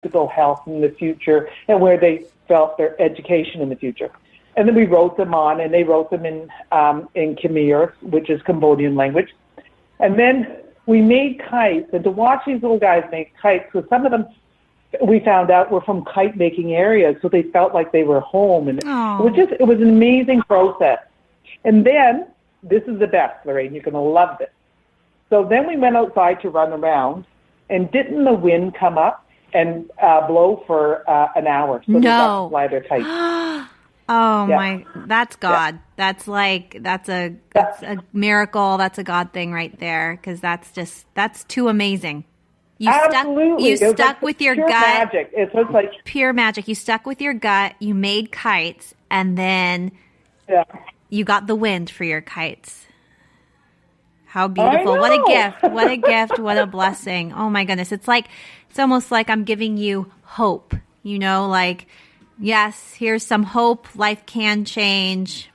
physical health in the future and where they felt their education in the future. And then we wrote them on, and they wrote them in Khmer, which is Cambodian language. And then we made kites, and to watch these little guys make kites, because some of them we found out were from kite making areas, so they felt like they were home, and it was an amazing process. And then this is the best, Lorraine. You're going to love this. So then we went outside to run around, and didn't the wind come up and blow for an hour? So they got to fly their kites. My, that's God. Yeah. That's a miracle. That's a God thing right there. Cause that's too amazing. You stuck with your gut. Magic. It was like pure magic. You stuck with your gut. You made kites, and then you got the wind for your kites. How beautiful. What a gift. What a gift. What a blessing. Oh my goodness. It's almost like I'm giving you hope, yes, here's some hope. Life can change.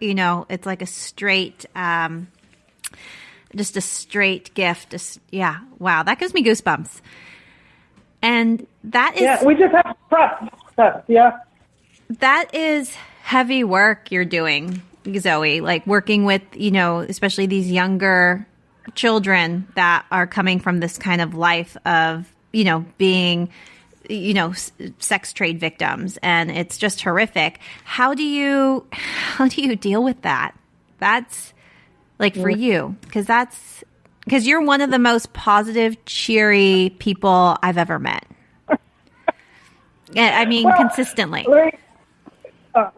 It's like a straight, just a straight gift. Wow, that gives me goosebumps. And that is... Yeah, we just have trust, yeah. That is heavy work you're doing, Zoe, like working with, especially these younger children that are coming from this kind of life of, being... sex trade victims, and it's just horrific. How do you deal with that? That's like for you, because you're one of the most positive, cheery people I've ever met. I mean, consistently.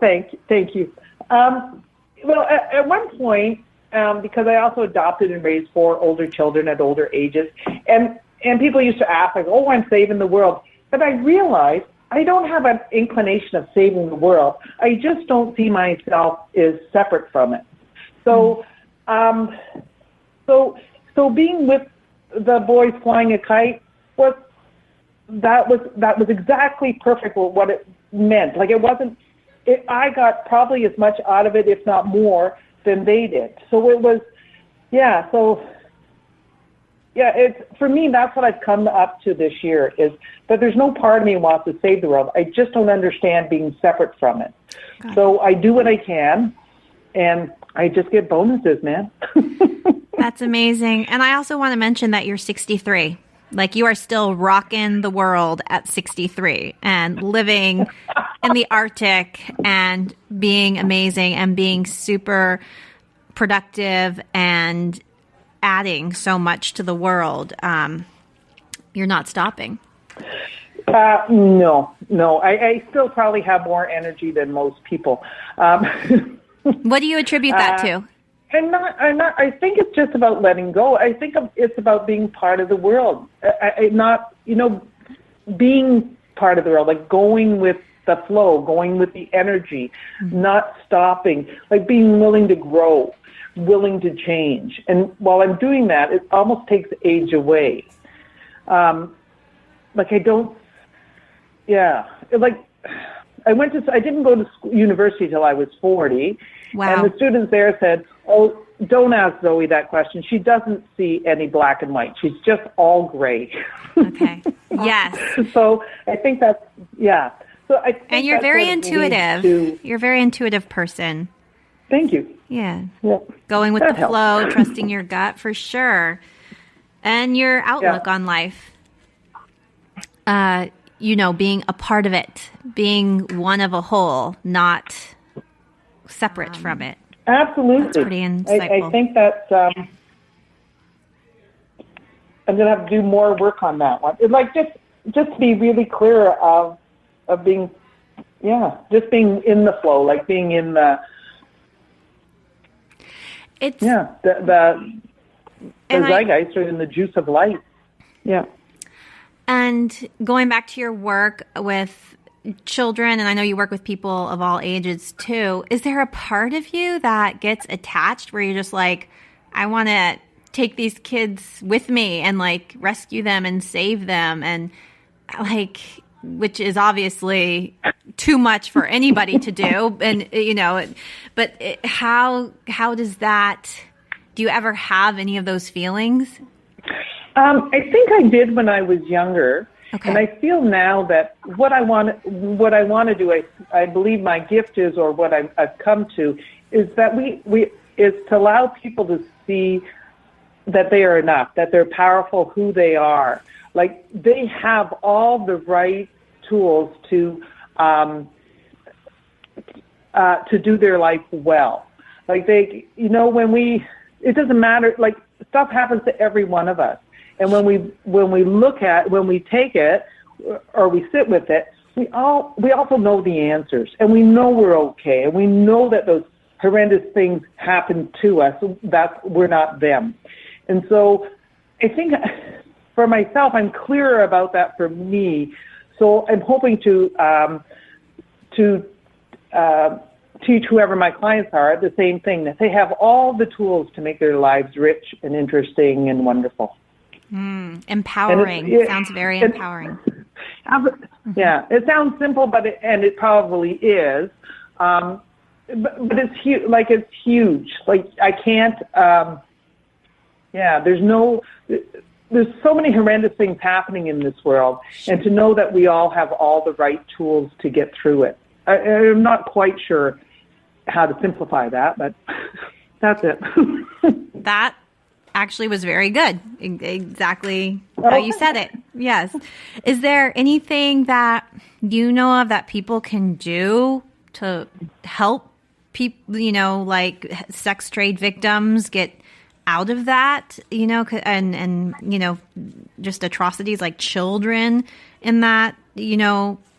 Thank you. At one point, because I also adopted and raised 4 older children at older ages, and people used to ask, like, "Oh, I'm saving the world." But I realized I don't have an inclination of saving the world. I just don't see myself as separate from it. So, so being with the boys flying a kite was exactly perfect for what it meant. Like I got probably as much out of it, if not more, than they did. So it was, it's for me. That's what I've come up to this year, is that there's no part of me who wants to save the world. I just don't understand being separate from it. God. So I do what I can, and I just get bonuses, man. That's amazing. And I also want to mention that you're 63. Like, you are still rocking the world at 63 and living in the Arctic and being amazing and being super productive and adding so much to the world. You're not stopping. No. I still probably have more energy than most people. What do you attribute that to? I'm not. I think it's just about letting go. I think it's about being part of the world. Being part of the world, like going with the flow, going with the energy, not stopping, like being willing to grow, willing to change. And while I'm doing that, it almost takes age away. I didn't go to university till I was 40. Wow. And the students there said, "Oh, don't ask Zoe that question. She doesn't see any black and white. She's just all gray." Okay. Yes. So I think that's, So I think and you're very intuitive. You're a very intuitive person. Thank you. Yeah. Going with the flow, trusting your gut for sure. And your outlook on life. Being a part of it, being one of a whole, not separate from it. Absolutely. That's pretty insightful. I think that's, I'm going to have to do more work on that one. Just to be really clear of being, just being in the flow, like being in the, the zeitgeist, or in the juice of life. Yeah. And going back to your work with children, and I know you work with people of all ages too, is there a part of you that gets attached where you're just like, I want to take these kids with me and like rescue them and save them, and like, which is obviously too much for anybody to do. And, how does that, do you ever have any of those feelings? I think I did when I was younger. Okay. And I feel now that what I want to do, I believe my gift is, or what I've come to, is that is to allow people to see that they are enough, that they're powerful, who they are. Like, they have all the right tools to do their life well. Like, it doesn't matter, like, stuff happens to every one of us. And when we take it, or we sit with it, we also know the answers, and we know we're okay, and we know that those horrendous things happen to us, that we're not them. And so I think for myself, I'm clearer about that for me. So I'm hoping to teach whoever my clients are the same thing, that they have all the tools to make their lives rich and interesting and wonderful. Empowering. Sounds very empowering. Yeah, it sounds simple, but it probably is. But it's huge. Like, it's huge. Like, I can't. There's so many horrendous things happening in this world, and to know that we all have all the right tools to get through it. I'm not quite sure how to simplify that, but that's it. That actually was very good. Exactly how you said it. Yes. Is there anything that you know of that people can do to help people, like sex trade victims get out of that, and just atrocities like children in that,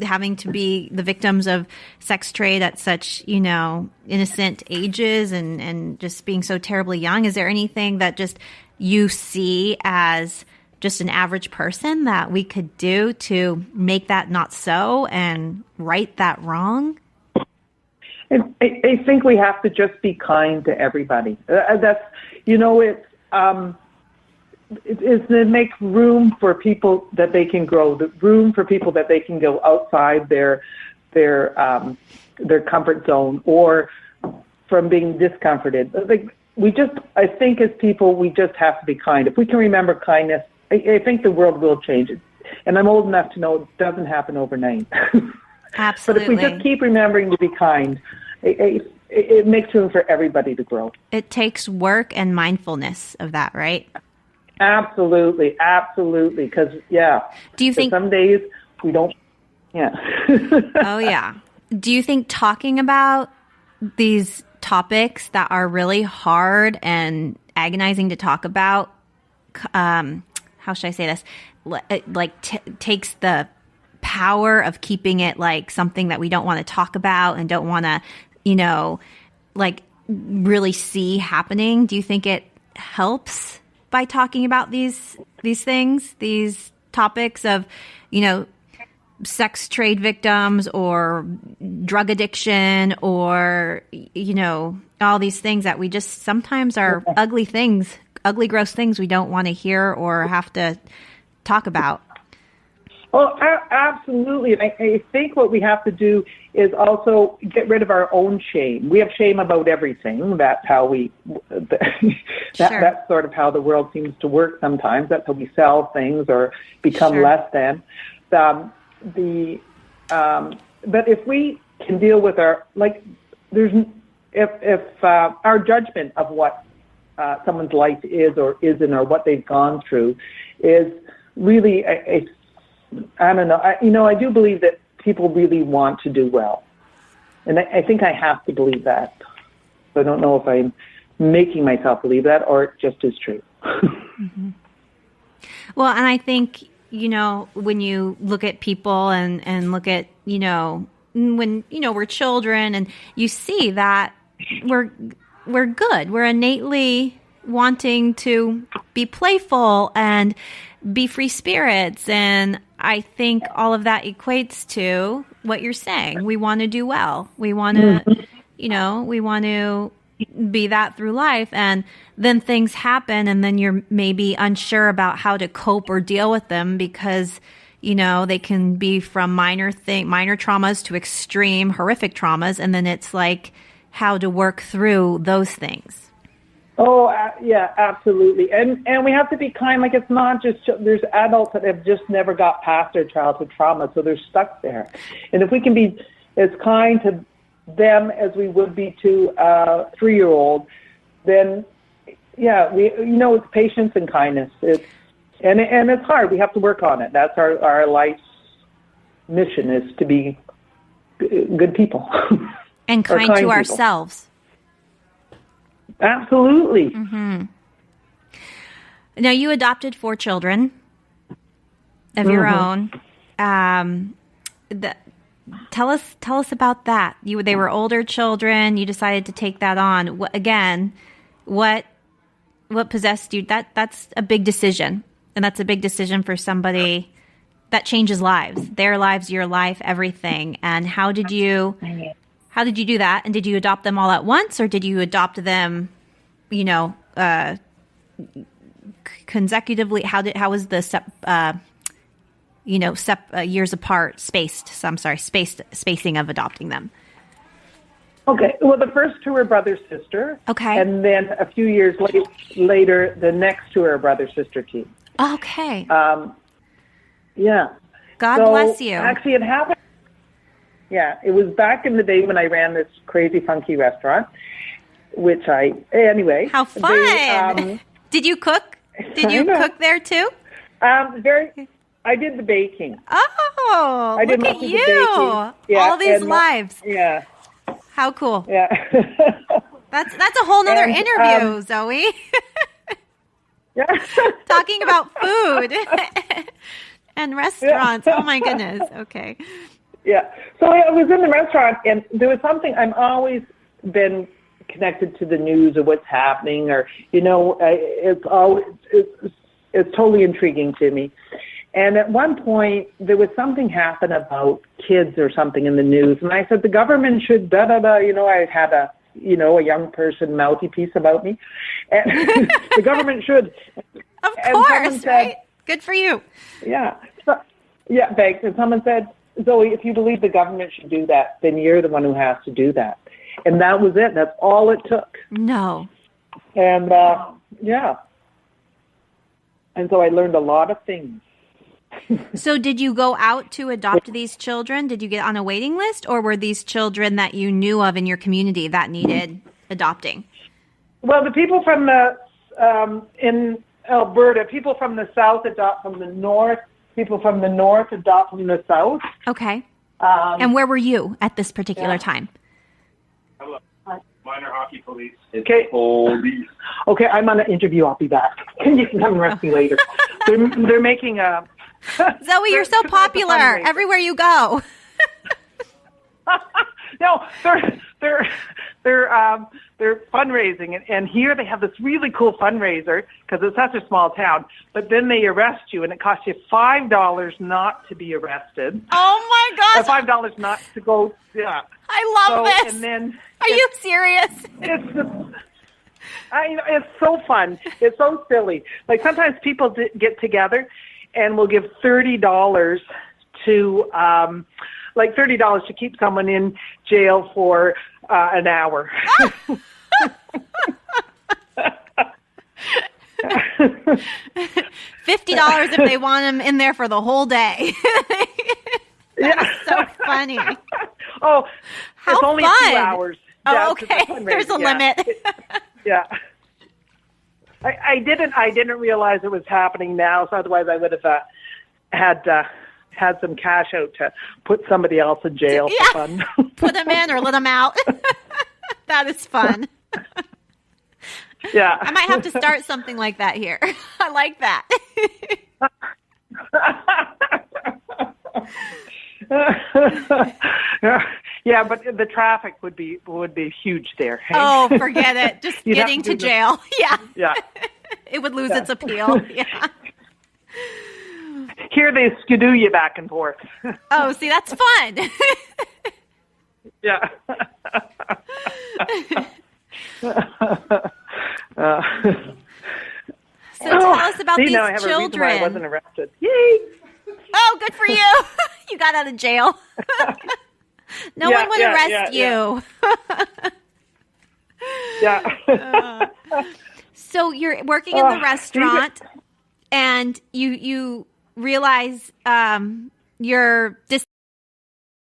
having to be the victims of sex trade at such, innocent ages and just being so terribly young? Is there anything that just you see as just an average person that we could do to make that not so and right that wrong? I think we have to just be kind to everybody. It's to make room for people that they can grow, the room for people that they can go outside their comfort zone, or from being discomforted. I think as people, we just have to be kind. If we can remember kindness, I think the world will change. And I'm old enough to know it doesn't happen overnight. Absolutely. But if we just keep remembering to be kind, it makes room for everybody to grow. It takes work and mindfulness of that, right? Absolutely. Because, do you think some days we don't, Oh, yeah. Do you think talking about these topics that are really hard and agonizing to talk about, how should I say this, takes the power of keeping it like something that we don't want to talk about and don't want to, really see happening? Do you think it helps by talking about these things, these topics of, sex trade victims or drug addiction or, all these things that we just sometimes are ugly, gross things we don't want to hear or have to talk about? Well, absolutely. And I think what we have to do is also get rid of our own shame. We have shame about everything. That's how that's sort of how the world seems to work sometimes. That's how we sell things or become less than. But if we can deal with our, if our judgment of what someone's life is or isn't, or what they've gone through, is really I don't know. I do believe that people really want to do well. And I think I have to believe that. So I don't know if I'm making myself believe that or it just is true. Mm-hmm. Well, and I think, when you look at people and look at, when, we're children and you see that we're good. We're innately wanting to be playful and be free spirits. And I think all of that equates to what you're saying. We want to do well. We want to, we want to be that through life. And then things happen and then you're maybe unsure about how to cope or deal with them because, they can be from minor traumas to extreme horrific traumas. And then it's like how to work through those things. Oh, yeah, absolutely. And we have to be kind. Like, it's not just, there's adults that have just never got past their childhood trauma, so they're stuck there. And if we can be as kind to them as we would be to a 3-year-old, then, yeah, it's patience and kindness. And it's hard. We have to work on it. That's our life's mission, is to be good people. And kind to people. Ourselves. Absolutely. Mm-hmm. Now, you adopted 4 children of your own. Tell us about that. They were older children. You decided to take that on. What possessed you? That's a big decision, and that's a big decision for somebody that changes lives, their lives, your life, everything. And how did you do that? And did you adopt them all at once, or did you adopt them, consecutively? How was the years apart, spacing of adopting them? Okay. Well, the first 2 were brother-sister. Okay. And then a few years later, the next 2 are brother-sister team. Okay. Yeah. God bless you. Actually, it happened. Yeah, it was back in the day when I ran this crazy funky restaurant, anyway. How fun! Did you cook? Did you cook there too? I did the baking. Oh, look at you! Yeah, all these lives. Yeah. How cool! Yeah. That's a whole nother interview, Zoe. Yeah. Talking about food and restaurants. Yeah. Oh my goodness. Okay. Yeah. So I was in the restaurant, and there was something. I'm always been connected to the news of what's happening, or it's totally intriguing to me. And at one point, there was something happen about kids or something in the news, and I said the government should da da da. I had a young person mouthy piece about me, and the government should. Of course, right? Good for you. Yeah. Yeah, thanks. And someone said, Zoe, if you believe the government should do that, then you're the one who has to do that. And that was it. That's all it took. No. And, yeah. And so I learned a lot of things. So did you go out to adopt these children? Did you get on a waiting list, or were these children that you knew of in your community that needed adopting? Well, the people from in Alberta, people from the south adopt from the north. People from the north adopt from the south. Okay. And where were you at this particular time? Hello. Minor hockey police. Okay. Police. Okay, I'm on an interview. I'll be back. You can come and rest me later. They're making a... Zoe, you're so popular everywhere you go. No, they're fundraising, and here they have this really cool fundraiser because it's such a small town. But then they arrest you, and it costs you $5 not to be arrested. Oh my gosh! $5 not to go. Yeah, I love this. And then, are you serious? It's so fun. It's so silly. Like sometimes people get together, and will give $30 to. Like $30 to keep someone in jail for an hour. $50 if they want them in there for the whole day. That's so funny. Oh, how it's only fun. 2 hours. Oh, yeah, okay. There's a limit. Yeah. I didn't realize it was happening now, so otherwise I would have had some cash out to put somebody else in jail for fun. Put them in or let them out. That is fun. Yeah. I might have to start something like that here. I like that. Yeah, but the traffic would be huge there. Hey? Oh, forget it. Just getting to jail. Yeah. Yeah. It would lose its appeal. Yeah. Here they skidoo you back and forth. Oh, see, that's fun. Yeah. So tell us about these now I have children. A reason why I wasn't arrested. Yay! Oh, good for you. You got out of jail. No one would arrest you. Yeah. So you're working in the restaurant, and you realize you're